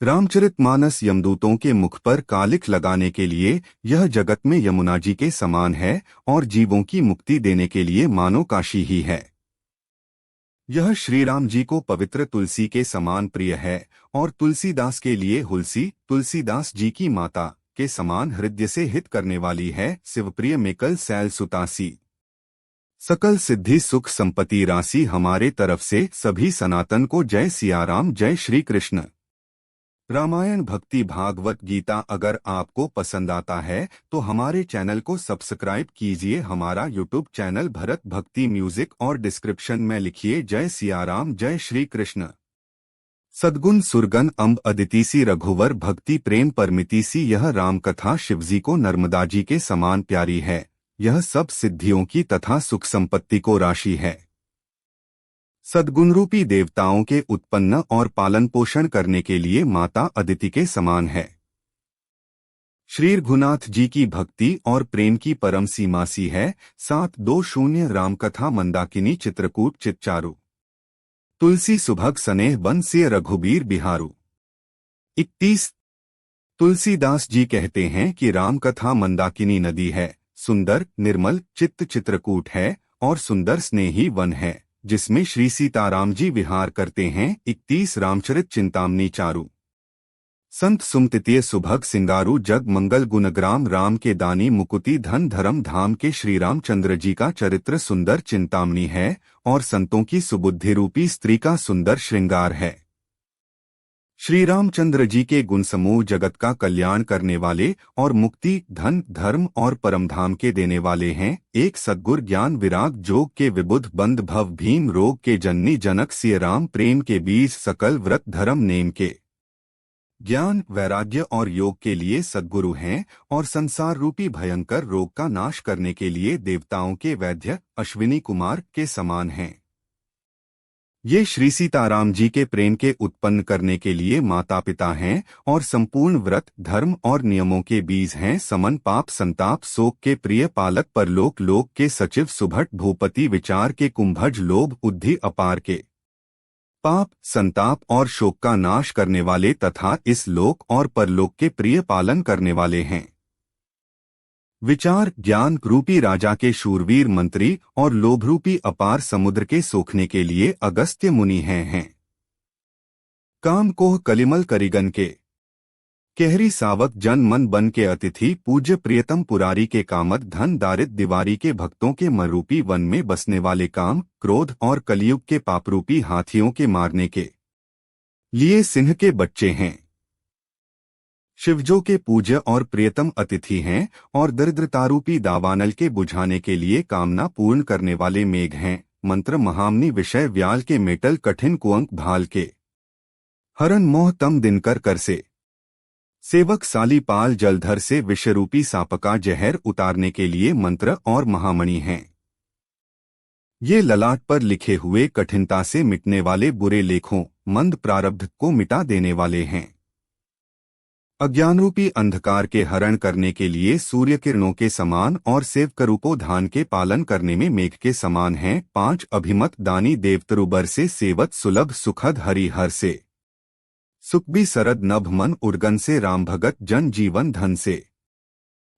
रामचरितमानस यमदूतों के मुख पर कालिख लगाने के लिए यह जगत में यमुना जी के समान है और जीवों की मुक्ति देने के लिए मानो काशी ही है। यह श्री राम जी को पवित्र तुलसी के समान प्रिय है और तुलसीदास के लिए हुलसी तुलसीदास जी की माता के समान हृदय से हित करने वाली है। शिवप्रिय मेकल सैल सुतासी सकल सिद्धि सुख संपत्ति राशि हमारे तरफ से सभी सनातन को जय सियाराम, जय श्री कृष्ण। रामायण भक्ति भागवत गीता अगर आपको पसंद आता है तो हमारे चैनल को सब्सक्राइब कीजिए। हमारा यूट्यूब चैनल भरत भक्ति म्यूजिक और डिस्क्रिप्शन में लिखिए जय सियाराम, जय श्री कृष्ण। सद्गुण सुरगन अम्ब अदितिसी रघुवर भक्ति प्रेम परमितिसी यह राम कथा शिवजी को नर्मदा जी के समान प्यारी है। यह सब सिद्धियों की तथा सुख संपत्ति को राशि है। सद्गुणरूपी देवताओं के उत्पन्न और पालन पोषण करने के लिए माता अदिति के समान है। श्री रघुनाथ जी की भक्ति और प्रेम की परम सीमा सी है। 720 रामकथा मंदाकिनी चित्रकूट चितचारू तुलसी सुभग स्नेह बन से रघुबीर बिहारू। 31 तुलसीदास जी कहते हैं कि रामकथा मंदाकिनी नदी है, सुंदर निर्मल चित्त चित्रकूट है और सुंदर स्नेही वन है जिसमें श्री सीताराम जी विहार करते हैं। 31 रामचरित चिंतामणि चारू संत सुमतितीय सुभग सिंगारू जग मंगल गुणग्राम राम के दानी मुकुति धन धर्म धाम के श्री रामचंद्र जी का चरित्र सुंदर चिंतामणि है और संतों की सुबुद्धि रूपी स्त्री का सुंदर श्रृंगार है। श्री रामचंद्र जी के गुण समूह जगत का कल्याण करने वाले और मुक्ति धन धर्म और परमधाम के देने वाले हैं। एक सद्गुर ज्ञान विराग जोग के विबुध बंध भव भीम रोग के जननी जनक सिय राम प्रेम के बीज सकल व्रत धर्म नेम के ज्ञान वैराग्य और योग के लिए सद्गुरु हैं और संसार रूपी भयंकर रोग का नाश करने के लिए देवताओं के वैद्य अश्विनी कुमार के समान हैं। ये श्री सीताराम जी के प्रेम के उत्पन्न करने के लिए माता पिता हैं और संपूर्ण व्रत धर्म और नियमों के बीज हैं। समन पाप संताप शोक के प्रिय पालक परलोक लोक के सचिव सुभट भूपति विचार के कुंभज लोभ बुद्धि अपार के पाप संताप और शोक का नाश करने वाले तथा इस लोक और परलोक के प्रिय पालन करने वाले हैं। विचार ज्ञान रूपी राजा के शूरवीर मंत्री और लोभ रूपी अपार समुद्र के सोखने के लिए अगस्त्य मुनि हैं। काम कोह कलिमल करिगन के केहरी सावक जन मन बन के अतिथि पूज्य प्रियतम पुरारी के कामद धन दारिद दिवारी के भक्तों के मरूपी वन में बसने वाले काम क्रोध और कलयुग के पापरूपी हाथियों के मारने के लिए सिंह के बच्चे हैं। शिवजो के पूज्य और प्रियतम अतिथि हैं और दरिद्रतारूपी दावानल के बुझाने के लिए कामना पूर्ण करने वाले मेघ हैं। मंत्र महामनी विषय व्याल के मेटल कठिन कुअंक भाल के हरन मोह तम दिनकर कर से सेवक साली पाल जलधर से विषरूपी सापका जहर उतारने के लिए मंत्र और महामणि हैं। ये ललाट पर लिखे हुए कठिनता से मिटने वाले बुरे लेखों मंद प्रारब्ध को मिटा देने वाले हैं। अज्ञानरूपी अंधकार के हरण करने के लिए सूर्य किरणों के समान और सेवकरूपोधान के पालन करने में मेघ के समान हैं। 5 अभिमत दानी देवतरुबर से सेवत सुलभ सुखद हरिहर से सुखबी सरद नभ मन उर्गन से राम भगत जन जीवन धन से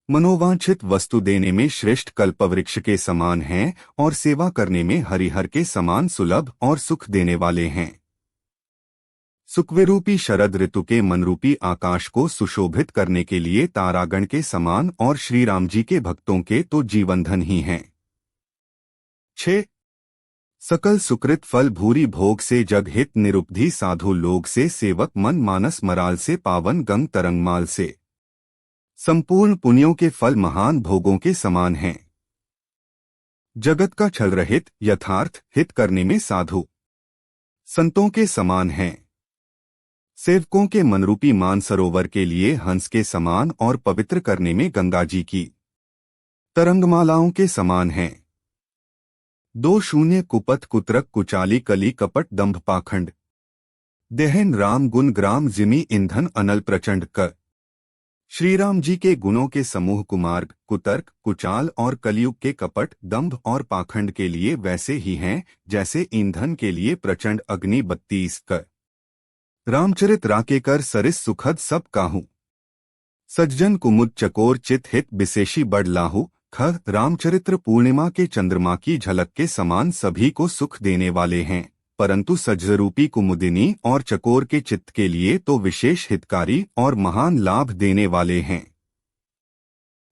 मनोवांछित वस्तु देने में श्रेष्ठ कल्पवृक्ष के समान हैं और सेवा करने में हरिहर के समान सुलभ और सुख देने वाले हैं। सुखविरूपी शरद ऋतु के मनरूपी आकाश को सुशोभित करने के लिए तारागण के समान और श्री राम जी के भक्तों के तो जीवनधन ही हैं। 6 सकल सुकृत फल भूरी भोग से जग हित निरुपधि साधु लोग से सेवक मन मानस मराल से पावन गंग तरंगमाल से संपूर्ण पुण्यों के फल महान भोगों के समान हैं। जगत का छल रहित यथार्थ हित करने में साधु संतों के समान हैं। सेवकों के मनरूपी मानसरोवर के लिए हंस के समान और पवित्र करने में गंगा जी की तरंगमालाओं के समान हैं। 20 कुपथ कुत्रक कुचाली कली कपट दंभ पाखंड देहन राम गुण ग्राम जिमी ईंधन अनल प्रचंड कर। श्री राम जी के गुणों के समूह कुमार्ग कुतर्क कुचाल और कलयुग के कपट दंभ और पाखंड के लिए वैसे ही हैं जैसे ईंधन के लिए प्रचंड अग्नि 32 कर। रामचरित राकेकर सरिस सुखद सब काहू। सज्जन कुमुद चकोर चित हित विशेषी बड़ लाहू। ख रामचरित्र पूर्णिमा के चंद्रमा की झलक के समान सभी को सुख देने वाले हैं, परंतु सज्जरूपी कुमुदिनी और चकोर के चित्त के लिए तो विशेष हितकारी और महान लाभ देने वाले हैं।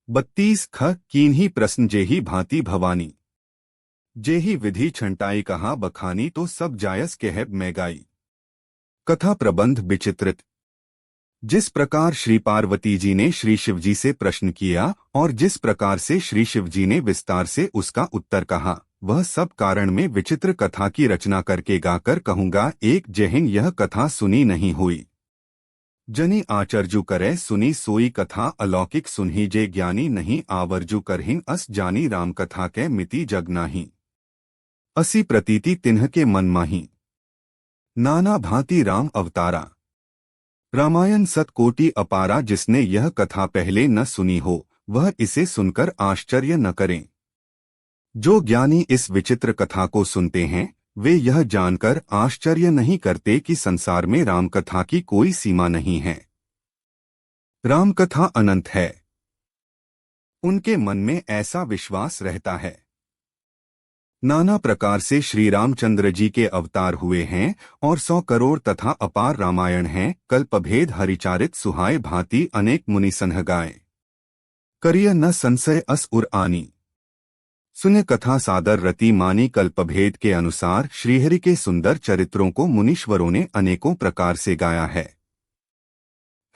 32 ख कीन्ही प्रश्न जेही भांति भवानी। जेही विधि छंटाई कहा बखानी तो सब जायस कहब मैं गाई। कथा प्रबंध विचित्रित। जिस प्रकार श्री पार्वती जी ने श्री शिवजी से प्रश्न किया और जिस प्रकार से श्री शिवजी ने विस्तार से उसका उत्तर कहा, वह सब कारण में विचित्र कथा की रचना करके गाकर कहूंगा। एक जहिन यह कथा सुनी नहीं हुई। जनी आचर्जु करे सुनी सोई कथा अलौकिक सुनही जे ज्ञानी नहीं आवर्जु करहिन अस जानी राम कथा के मिति जग नाही। असी प्रतीति तिन्ह के मन माही। नाना भांति राम अवतारा। रामायण सतकोटि अपारा। जिसने यह कथा पहले न सुनी हो वह इसे सुनकर आश्चर्य न करें। जो ज्ञानी इस विचित्र कथा को सुनते हैं वे यह जानकर आश्चर्य नहीं करते कि संसार में रामकथा की कोई सीमा नहीं है। रामकथा अनंत है। उनके मन में ऐसा विश्वास रहता है। नाना प्रकार से श्री रामचंद्र जी के अवतार हुए हैं और 100 करोड़ तथा अपार रामायण हैं। कल्पभेद हरिचारित सुहाय भांति अनेक मुनि सन्ह गाए। करिय न संशय अस उर आनी। सुने कथा सादर रति मानी। कल्पभेद के अनुसार श्रीहरि के सुंदर चरित्रों को मुनीश्वरों ने अनेकों प्रकार से गाया है।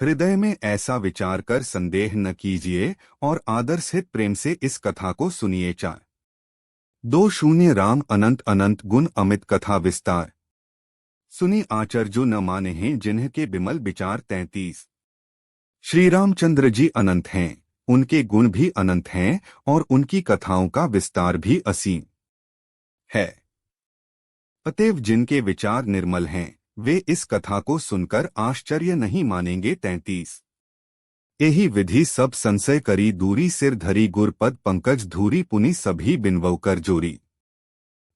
हृदय में ऐसा विचार कर संदेह न कीजिए और आदर सहित प्रेम से इस कथा को सुनिए। 2 राम अनंत अनंत गुण अमित कथा विस्तार। सुनी आचर्जु न माने हैं जिन्ह के बिमल विचार 33। श्री रामचंद्र जी अनंत हैं, उनके गुण भी अनंत हैं और उनकी कथाओं का विस्तार भी असीम है। अतएव जिनके विचार निर्मल हैं वे इस कथा को सुनकर आश्चर्य नहीं मानेंगे। 33। यही विधि सब संशय करी दूरी सिर धरी गुर पद पंकज धूरी पुनि सभी बिनवौ कर जोरी।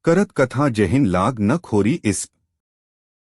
करत कथा जहिन लाग न खोरी इस